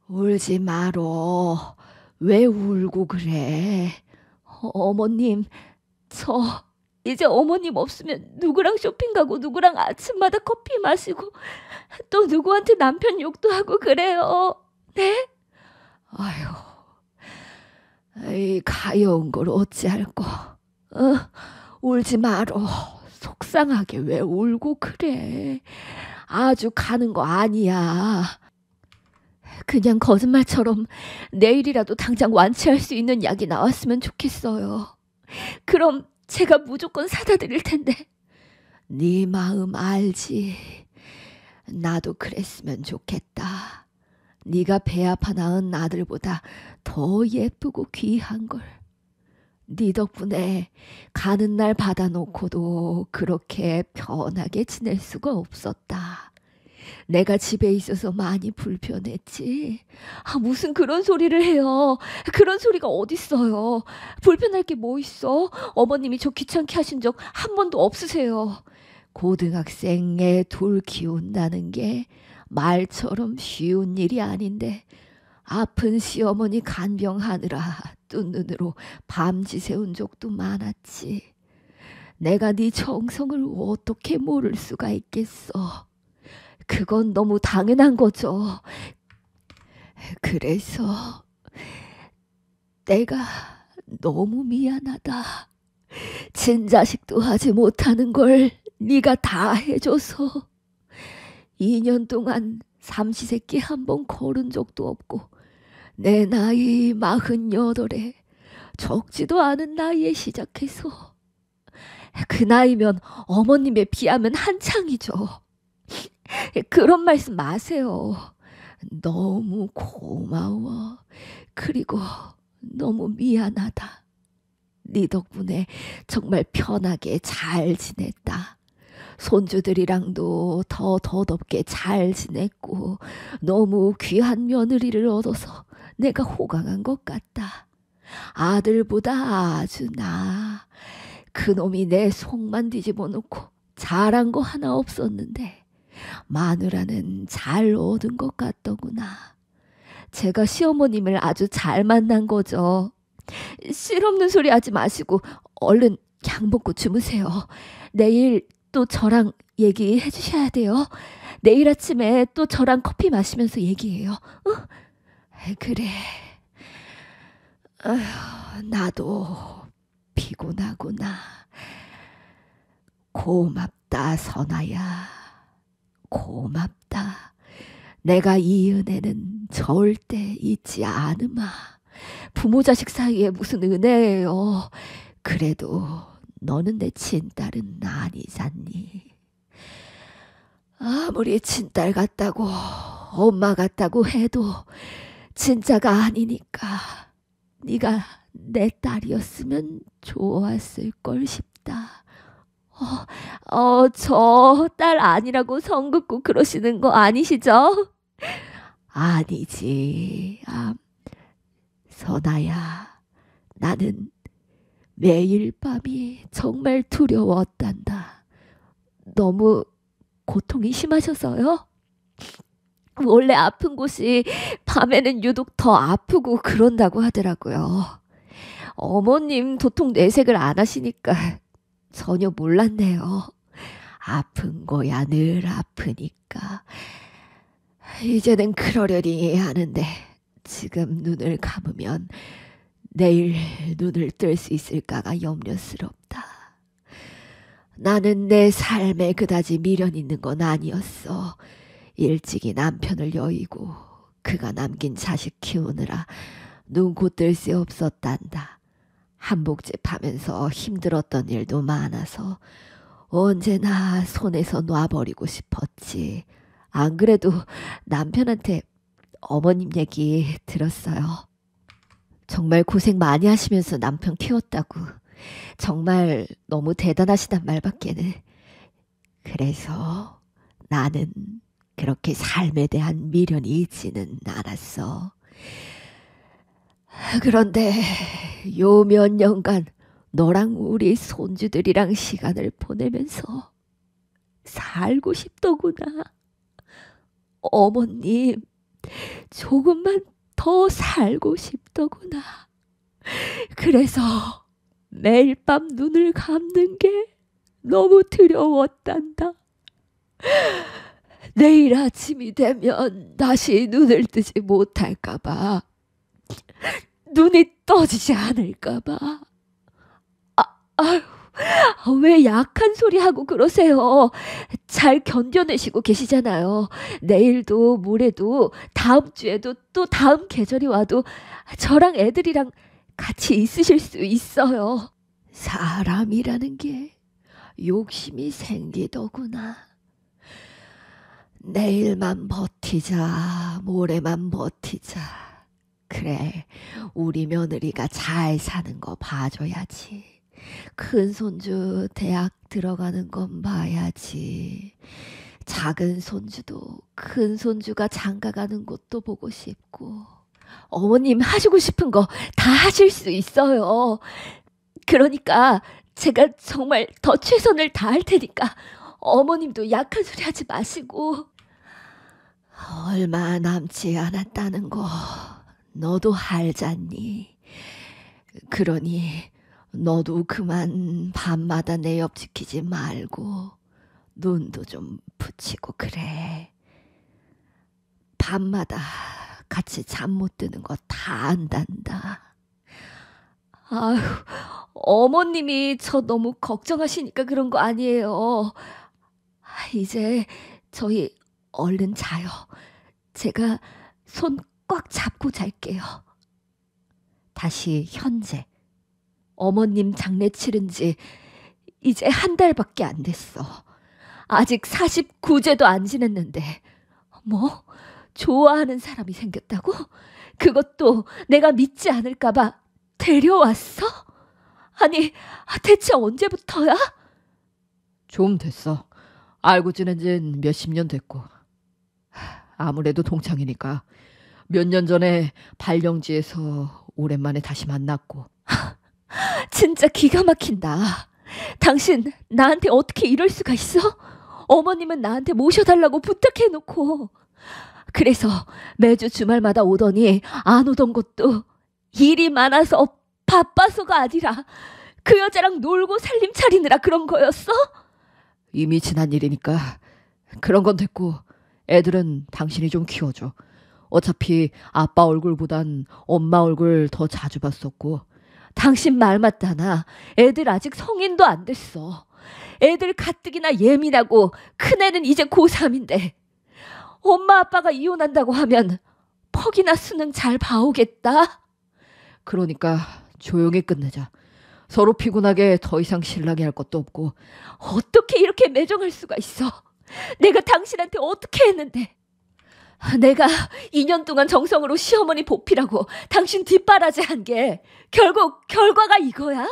울지 말어. 왜 울고 그래? 어머님, 저 이제 어머님 없으면 누구랑 쇼핑 가고 누구랑 아침마다 커피 마시고 또 누구한테 남편 욕도 하고 그래요. 네? 아휴, 이 가여운 걸 어찌할꼬. 울지 마로. 속상하게 왜 울고 그래. 아주 가는 거 아니야. 그냥 거짓말처럼 내일이라도 당장 완치할 수 있는 약이 나왔으면 좋겠어요. 그럼 제가 무조건 사다 드릴 텐데. 네 마음 알지. 나도 그랬으면 좋겠다. 네가 배 아파 낳은 아들보다 더 예쁘고 귀한 걸. 네 덕분에 가는 날 받아놓고도 그렇게 편하게 지낼 수가 없었다. 내가 집에 있어서 많이 불편했지. 무슨 그런 소리를 해요. 그런 소리가 어딨어요. 불편할 게 뭐 있어? 어머님이 저 귀찮게 하신 적 한 번도 없으세요. 고등학생 애 둘 키운다는 게 말처럼 쉬운 일이 아닌데 아픈 시어머니 간병하느라 뜬 눈으로 밤지새운 적도 많았지. 내가 네 정성을 어떻게 모를 수가 있겠어. 그건 너무 당연한 거죠. 그래서 내가 너무 미안하다. 친자식도 하지 못하는 걸 네가 다 해줘서 2년 동안 삼시세끼 한 번 걸은 적도 없고 내 나이 48에 적지도 않은 나이에 시작해서 그 나이면 어머님에 비하면 한창이죠. 그런 말씀 마세요. 너무 고마워. 그리고 너무 미안하다. 네 덕분에 정말 편하게 잘 지냈다. 손주들이랑도 더 더덥게 잘 지냈고 너무 귀한 며느리를 얻어서 내가 호강한 것 같다. 아들보다 아주 나아. 그놈이 내 속만 뒤집어 놓고 잘한 거 하나 없었는데 마누라는 잘 얻은 것 같더구나. 제가 시어머님을 아주 잘 만난 거죠. 실없는 소리 하지 마시고 얼른 약 먹고 주무세요. 내일 또 저랑 얘기해 주셔야 돼요. 내일 아침에 또 저랑 커피 마시면서 얘기해요. 그래. 나도 피곤하구나. 고맙다, 선아야. 고맙다. 내가 이 은혜는 절대 잊지 않으마. 부모 자식 사이에 무슨 은혜예요. 그래도 너는 내 친딸은 아니잖니. 아무리 친딸 같다고 엄마 같다고 해도 진짜가 아니니까 네가 내 딸이었으면 좋았을 걸 싶다. 저 딸 아니라고 성 긋고 그러시는 거 아니시죠? 아니지. 선아야, 나는 매일 밤이 정말 두려웠단다. 너무 고통이 심하셔서요? 원래 아픈 곳이 밤에는 유독 더 아프고 그런다고 하더라고요. 어머님 도통 내색을 안 하시니까 전혀 몰랐네요. 아픈 거야 늘 아프니까. 이제는 그러려니 하는데 지금 눈을 감으면 내일 눈을 뜰 수 있을까가 염려스럽다. 나는 내 삶에 그다지 미련 있는 건 아니었어. 일찍이 남편을 여의고 그가 남긴 자식 키우느라 눈코 뜰 새 없었단다. 한복집 하면서 힘들었던 일도 많아서 언제나 손에서 놔버리고 싶었지. 안 그래도 남편한테 어머님 얘기 들었어요. 정말 고생 많이 하시면서 남편 키웠다고. 정말 너무 대단하시단 말밖에는. 그래서 나는 그렇게 삶에 대한 미련이 있지는 않았어. 그런데 요 몇 년간 너랑 우리 손주들이랑 시간을 보내면서 살고 싶더구나. 어머님, 조금만 더 살고 싶더구나. 그래서 매일 밤 눈을 감는 게 너무 두려웠단다. 내일 아침이 되면 다시 눈을 뜨지 못할까봐, 눈이 떠지지 않을까봐. 아유, 왜 약한 소리 하고 그러세요? 잘 견뎌내시고 계시잖아요. 내일도 모레도 다음 주에도 또 다음 계절이 와도 저랑 애들이랑 같이 있으실 수 있어요. 사람이라는 게 욕심이 생기더구나. 내일만 버티자, 모레만 버티자. 그래, 우리 며느리가 잘 사는 거 봐줘야지. 큰 손주 대학 들어가는 건 봐야지. 작은 손주도 큰 손주가 장가 가는 것도 보고 싶고. 어머님 하시고 싶은 거 다 하실 수 있어요. 그러니까 제가 정말 더 최선을 다할 테니까 어머님도 약한 소리 하지 마시고. 얼마 남지 않았다는 거 너도 알잖니. 그러니 너도 그만 밤마다 내 옆 지키지 말고 눈도 좀 붙이고 그래. 밤마다 같이 잠 못 드는 거 다 안단다. 아휴, 어머님이 저 너무 걱정하시니까 그런 거 아니에요. 이제 저희 얼른 자요. 제가 손 꽉 잡고 잘게요. 다시 현재. 어머님 장례 치른 지 이제 한 달밖에 안 됐어. 아직 49제도 안 지냈는데 뭐? 좋아하는 사람이 생겼다고? 그것도 내가 믿지 않을까 봐 데려왔어? 아니, 대체 언제부터야? 좀 됐어. 알고 지낸 진 몇십 년 됐고. 아무래도 동창이니까 몇 년 전에 발령지에서 오랜만에 다시 만났고. 진짜 기가 막힌다. 당신 나한테 어떻게 이럴 수가 있어? 어머님은 나한테 모셔달라고 부탁해놓고. 그래서 매주 주말마다 오더니 안 오던 것도 일이 많아서 바빠서가 아니라 그 여자랑 놀고 살림 차리느라 그런 거였어? 이미 지난 일이니까 그런 건 됐고 애들은 당신이 좀 키워줘. 어차피 아빠 얼굴보단 엄마 얼굴 더 자주 봤었고. 당신 말 맞다나. 애들 아직 성인도 안 됐어. 애들 가뜩이나 예민하고 큰애는 이제 고3인데 엄마 아빠가 이혼한다고 하면 퍽이나 수능 잘 봐오겠다. 그러니까 조용히 끝내자. 서로 피곤하게 더 이상 실랑이 할 것도 없고. 어떻게 이렇게 매정할 수가 있어? 내가 당신한테 어떻게 했는데? 내가 2년 동안 정성으로 시어머니 보필하고 당신 뒷바라지 한 게 결국 결과가 이거야?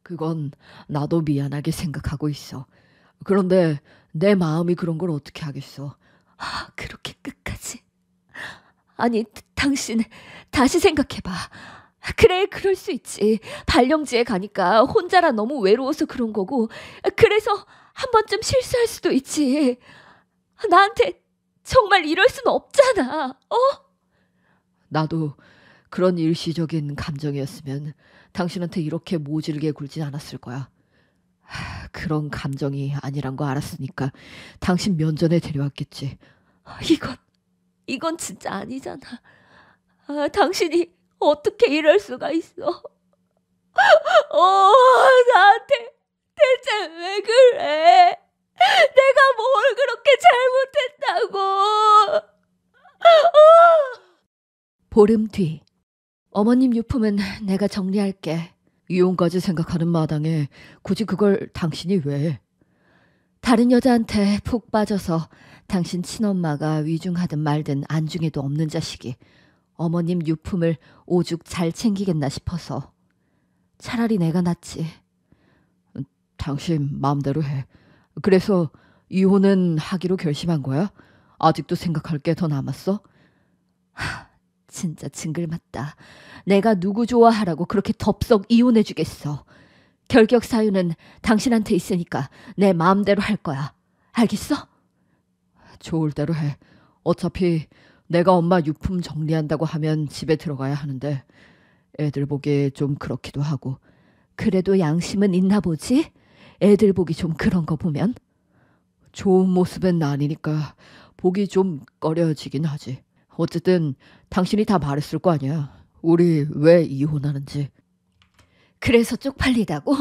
그건 나도 미안하게 생각하고 있어. 그런데 내 마음이 그런 걸 어떻게 하겠어. 그렇게 끝까지. 아니, 당신 다시 생각해봐. 그래, 그럴 수 있지. 발령지에 가니까 혼자라 너무 외로워서 그런 거고, 그래서 한 번쯤 실수할 수도 있지. 나한테 정말 이럴 순 없잖아. 나도 그런 일시적인 감정이었으면 당신한테 이렇게 모질게 굴진 않았을 거야. 그런 감정이 아니란 거 알았으니까 당신 면전에 데려왔겠지. 이건 진짜 아니잖아. 당신이 어떻게 이럴 수가 있어? 나한테 대체 왜 그래? 내가 뭘 그렇게 잘못했다고? 보름 뒤. 어머님 유품은 내가 정리할게. 이혼까지 생각하는 마당에 굳이 그걸 당신이 왜? 다른 여자한테 푹 빠져서 당신 친엄마가 위중하든 말든 안중에도 없는 자식이 어머님 유품을 오죽 잘 챙기겠나 싶어서. 차라리 내가 낫지. 당신 마음대로 해. 그래서 이혼은 하기로 결심한 거야? 아직도 생각할 게 더 남았어? 진짜 징글맞다. 내가 누구 좋아하라고 그렇게 덥석 이혼해주겠어. 결격 사유는 당신한테 있으니까 내 마음대로 할 거야. 알겠어? 좋을 대로 해. 어차피 내가 엄마 유품 정리한다고 하면 집에 들어가야 하는데 애들 보기에 좀 그렇기도 하고. 그래도 양심은 있나 보지? 애들 보기 좀 그런 거 보면. 좋은 모습은 아니니까 보기 좀 꺼려지긴 하지. 어쨌든 당신이 다 말했을 거 아니야. 우리 왜 이혼하는지. 그래서 쪽팔리다고?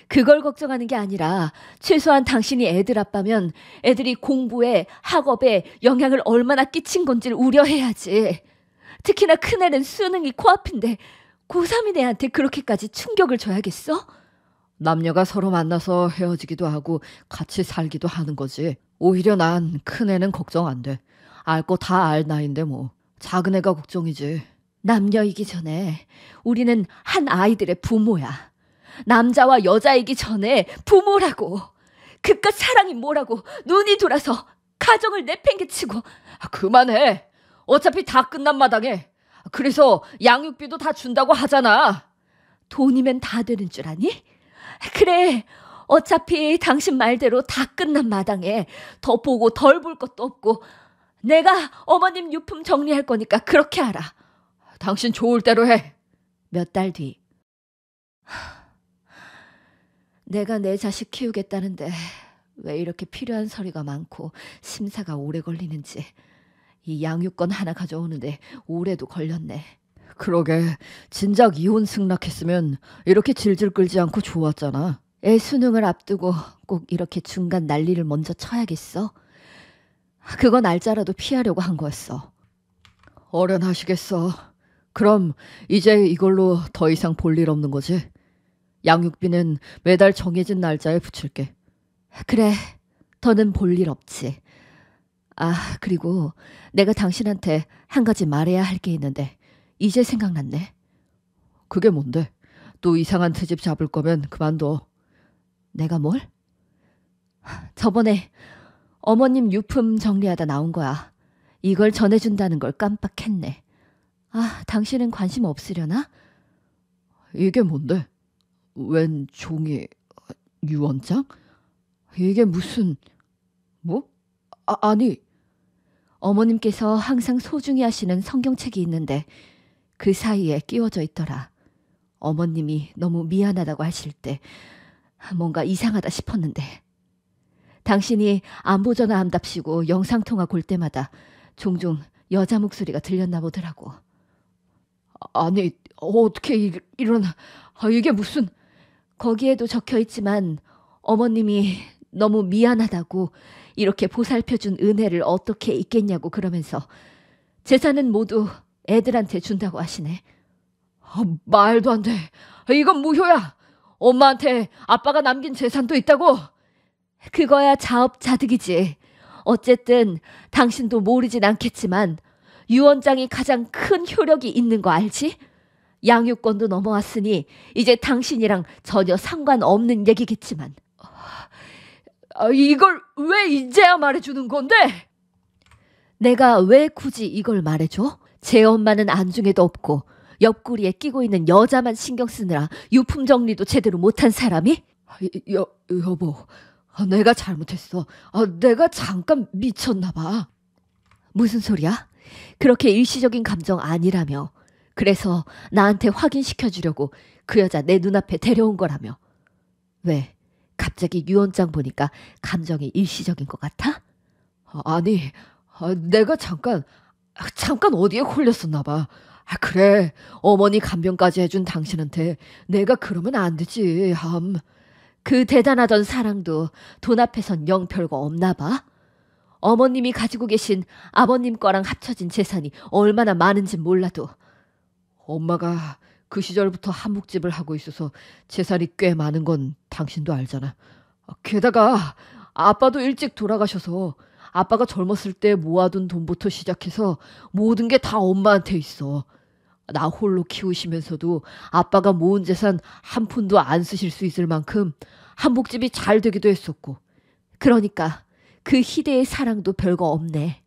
그걸 걱정하는 게 아니라 최소한 당신이 애들 아빠면 애들이 공부에 학업에 영향을 얼마나 끼친 건지를 우려해야지. 특히나 큰애는 수능이 코앞인데 고3인 애한테 그렇게까지 충격을 줘야겠어? 남녀가 서로 만나서 헤어지기도 하고 같이 살기도 하는 거지. 오히려 난 큰애는 걱정 안 돼. 알 거 다 알 나이인데 뭐. 작은 애가 걱정이지. 남녀이기 전에 우리는 한 아이들의 부모야. 남자와 여자이기 전에 부모라고. 그깟 사랑이 뭐라고 눈이 돌아서 가정을 내팽개치고. 그만해. 어차피 다 끝난 마당에. 그래서 양육비도 다 준다고 하잖아. 돈이면 다 되는 줄 아니? 그래. 어차피 당신 말대로 다 끝난 마당에 더 보고 덜 볼 것도 없고 내가 어머님 유품 정리할 거니까 그렇게 하라. 당신 좋을 대로 해. 몇 달 뒤. 내가 내 자식 키우겠다는데 왜 이렇게 필요한 서류가 많고 심사가 오래 걸리는지. 이 양육권 하나 가져오는데 올해도 걸렸네. 그러게. 진작 이혼 승낙했으면 이렇게 질질 끌지 않고 좋았잖아. 애 수능을 앞두고 꼭 이렇게 중간 난리를 먼저 쳐야겠어? 그건 날짜라도 피하려고 한 거였어. 어련하시겠어. 그럼 이제 이걸로 더 이상 볼 일 없는 거지? 양육비는 매달 정해진 날짜에 붙일게. 그래. 더는 볼 일 없지. 아, 그리고 내가 당신한테 한 가지 말해야 할 게 있는데 이제 생각났네. 그게 뭔데? 또 이상한 트집 잡을 거면 그만둬. 내가 뭘? 저번에 어머님 유품 정리하다 나온 거야. 이걸 전해준다는 걸 깜빡했네. 아, 당신은 관심 없으려나? 이게 뭔데? 웬 종이 유언장? 이게 무슨 뭐? 아니. 어머님께서 항상 소중히 하시는 성경책이 있는데 그 사이에 끼워져 있더라. 어머님이 너무 미안하다고 하실 때 뭔가 이상하다 싶었는데 당신이 안부 전화한답시고 영상통화 골 때마다 종종 여자 목소리가 들렸나 보더라고. 아니, 어떻게 이런... 이게 무슨... 거기에도 적혀있지만 어머님이 너무 미안하다고 이렇게 보살펴준 은혜를 어떻게 잊겠냐고 그러면서 재산은 모두 애들한테 준다고 하시네. 말도 안 돼. 이건 무효야. 엄마한테 아빠가 남긴 재산도 있다고. 그거야 자업자득이지. 어쨌든 당신도 모르진 않겠지만 유언장이 가장 큰 효력이 있는 거 알지? 양육권도 넘어왔으니 이제 당신이랑 전혀 상관없는 얘기겠지만. 이걸 왜 이제야 말해주는 건데? 내가 왜 굳이 이걸 말해줘? 제 엄마는 안중에도 없고 옆구리에 끼고 있는 여자만 신경 쓰느라 유품 정리도 제대로 못한 사람이? 여보, 내가 잘못했어. 내가 잠깐 미쳤나 봐. 무슨 소리야? 그렇게 일시적인 감정 아니라며. 그래서 나한테 확인시켜주려고 그 여자 내 눈앞에 데려온 거라며. 왜? 갑자기 유언장 보니까 감정이 일시적인 것 같아? 아니, 내가 잠깐 어디에 홀렸었나 봐. 그래, 어머니 간병까지 해준 당신한테 내가 그러면 안 되지. 그 대단하던 사랑도 돈 앞에선 영 별거 없나 봐. 어머님이 가지고 계신 아버님 거랑 합쳐진 재산이 얼마나 많은진 몰라도. 엄마가 그 시절부터 한복집을 하고 있어서 재산이 꽤 많은 건 당신도 알잖아. 게다가 아빠도 일찍 돌아가셔서 아빠가 젊었을 때 모아둔 돈부터 시작해서 모든 게 다 엄마한테 있어. 나 홀로 키우시면서도 아빠가 모은 재산 한 푼도 안 쓰실 수 있을 만큼 한복집이 잘 되기도 했었고. 그러니까 그 희대의 사랑도 별거 없네.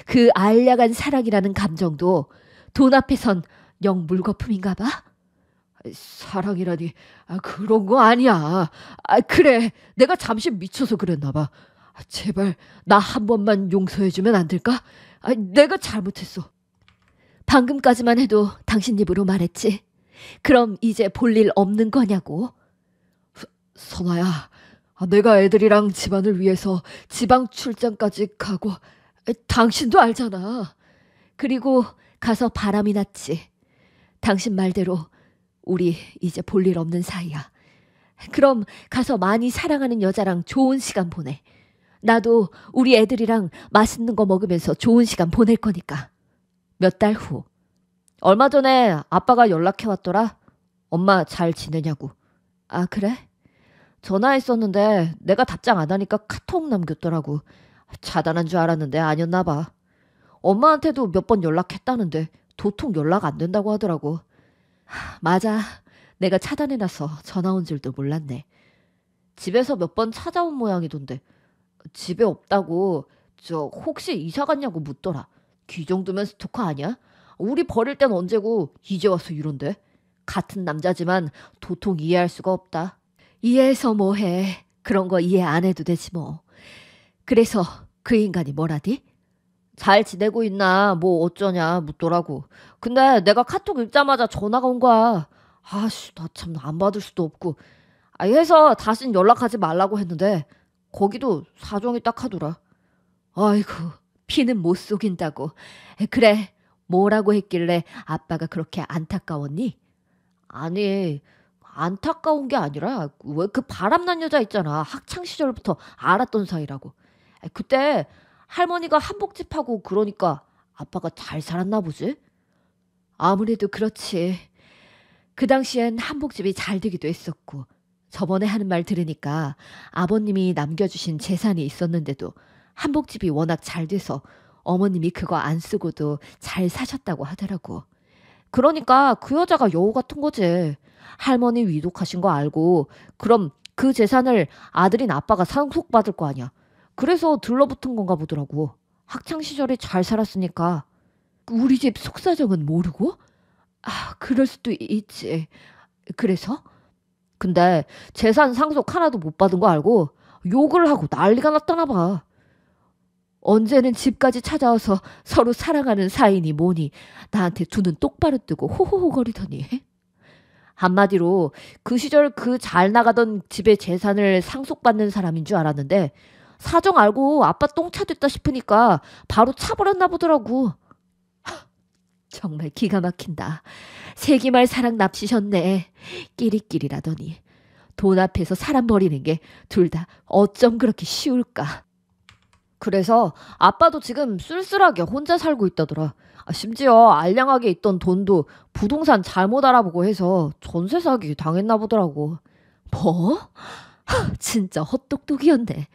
그 알량한 사랑이라는 감정도 돈 앞에선 영 물거품인가 봐? 사랑이라니, 그런 거 아니야. 그래, 내가 잠시 미쳐서 그랬나 봐. 제발 나 한 번만 용서해주면 안 될까? 내가 잘못했어. 방금까지만 해도 당신 입으로 말했지. 그럼 이제 볼 일 없는 거냐고. 선아야, 내가 애들이랑 집안을 위해서 지방 출장까지 가고, 당신도 알잖아. 그리고 가서 바람이 났지. 당신 말대로 우리 이제 볼 일 없는 사이야. 그럼 가서 많이 사랑하는 여자랑 좋은 시간 보내. 나도 우리 애들이랑 맛있는 거 먹으면서 좋은 시간 보낼 거니까. 몇 달 후. 얼마 전에 아빠가 연락해 왔더라. 엄마 잘 지내냐고. 아, 그래? 전화했었는데 내가 답장 안 하니까 카톡 남겼더라고. 차단한 줄 알았는데 아니었나 봐. 엄마한테도 몇 번 연락했다는데 도통 연락 안 된다고 하더라고. 맞아. 내가 차단해놔서 전화 온 줄도 몰랐네. 집에서 몇 번 찾아온 모양이던데. 집에 없다고 혹시 이사 갔냐고 묻더라. 그 정도면 스토커 아니야? 우리 버릴 땐 언제고 이제 와서 이런데. 같은 남자지만 도통 이해할 수가 없다. 이해해서 뭐해. 그런 거 이해 안 해도 되지 뭐. 그래서 그 인간이 뭐라디? 잘 지내고 있나 뭐 어쩌냐 묻더라고. 근데 내가 카톡 읽자마자 전화가 온 거야. 아씨, 나 참 안 받을 수도 없고. 해서 다신 연락하지 말라고 했는데 거기도 사정이 딱 하더라. 아이고, 피는 못 속인다고. 그래, 뭐라고 했길래 아빠가 그렇게 안타까웠니? 아니, 안타까운 게 아니라 왜 그 바람난 여자 있잖아. 학창 시절부터 알았던 사이라고. 그때 할머니가 한복집하고 그러니까 아빠가 잘 살았나 보지? 아무래도 그렇지. 그 당시엔 한복집이 잘 되기도 했었고 저번에 하는 말 들으니까 아버님이 남겨주신 재산이 있었는데도 한복집이 워낙 잘 돼서 어머님이 그거 안 쓰고도 잘 사셨다고 하더라고. 그러니까 그 여자가 여우 같은 거지. 할머니 위독하신 거 알고 그럼 그 재산을 아들인 아빠가 상속받을 거 아니야. 그래서 들러붙은 건가 보더라고. 학창시절에 잘 살았으니까. 우리 집 속사정은 모르고? 아, 그럴 수도 있지. 그래서? 근데 재산 상속 하나도 못 받은 거 알고 욕을 하고 난리가 났다나 봐. 언제는 집까지 찾아와서 서로 사랑하는 사이니 뭐니 나한테 두 눈 똑바로 뜨고 호호호거리더니. 한마디로 그 시절 그 잘 나가던 집의 재산을 상속받는 사람인 줄 알았는데 사정 알고 아빠 똥차 됐다 싶으니까 바로 차버렸나 보더라고. 정말 기가 막힌다. 세기말 사랑 납치셨네. 끼리끼리라더니. 돈 앞에서 사람 버리는 게 둘 다 어쩜 그렇게 쉬울까. 그래서 아빠도 지금 쓸쓸하게 혼자 살고 있다더라. 심지어 알량하게 있던 돈도 부동산 잘못 알아보고 해서 전세 사기 당했나 보더라고. 뭐? 진짜 헛똑똑이었네.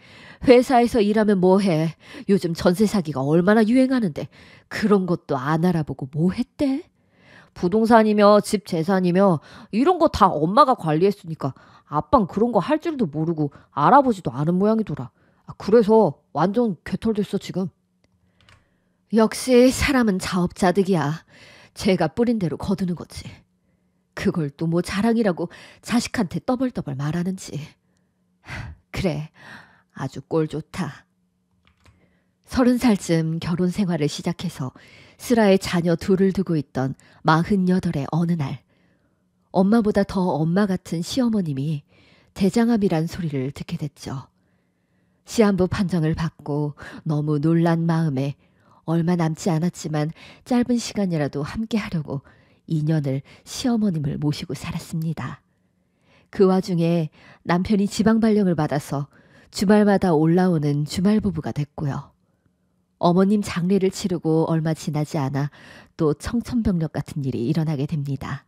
회사에서 일하면 뭐해. 요즘 전세 사기가 얼마나 유행하는데 그런 것도 안 알아보고 뭐 했대? 부동산이며 집 재산이며 이런 거 다 엄마가 관리했으니까 아빤 그런 거 할 줄도 모르고 알아보지도 않은 모양이더라. 그래서 완전 개털됐어 지금. 역시 사람은 자업자득이야. 제가 뿌린 대로 거두는 거지. 그걸 또 뭐 자랑이라고 자식한테 떠벌떠벌 말하는지. 그래, 아주 꼴 좋다. 30살쯤 결혼 생활을 시작해서 슬아의 자녀 둘을 두고 있던 48의 어느 날 엄마보다 더 엄마 같은 시어머님이 대장암이란 소리를 듣게 됐죠. 시한부 판정을 받고 너무 놀란 마음에 얼마 남지 않았지만 짧은 시간이라도 함께 하려고 2년을 시어머님을 모시고 살았습니다. 그 와중에 남편이 지방 발령을 받아서 주말마다 올라오는 주말부부가 됐고요. 어머님 장례를 치르고 얼마 지나지 않아 또 청천벽력 같은 일이 일어나게 됩니다.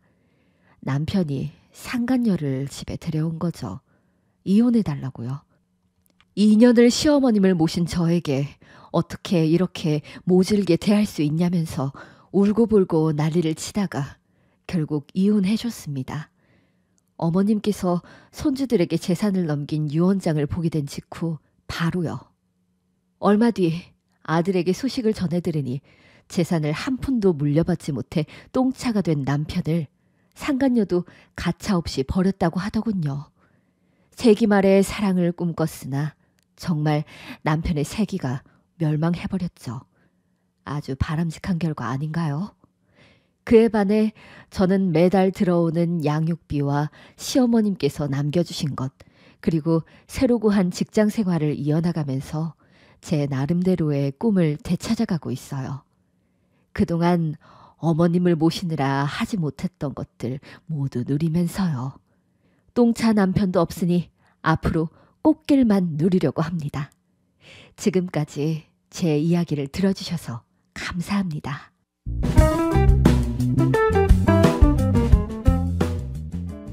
남편이 상간녀를 집에 들여온 거죠. 이혼해달라고요. 2년을 시어머님을 모신 저에게 어떻게 이렇게 모질게 대할 수 있냐면서 울고불고 난리를 치다가 결국 이혼해줬습니다. 어머님께서 손주들에게 재산을 넘긴 유언장을 보게 된 직후 바로요. 얼마 뒤 아들에게 소식을 전해 들으니 재산을 한 푼도 물려받지 못해 똥차가 된 남편을 상간녀도 가차없이 버렸다고 하더군요. 세기말의 사랑을 꿈꿨으나 정말 남편의 세기가 멸망해버렸죠. 아주 바람직한 결과 아닌가요? 그에 반해 저는 매달 들어오는 양육비와 시어머님께서 남겨주신 것, 그리고 새로 구한 직장 생활을 이어나가면서 제 나름대로의 꿈을 되찾아가고 있어요. 그동안 어머님을 모시느라 하지 못했던 것들 모두 누리면서요. 똥차 남편도 없으니 앞으로 꽃길만 누리려고 합니다. 지금까지 제 이야기를 들어주셔서 감사합니다.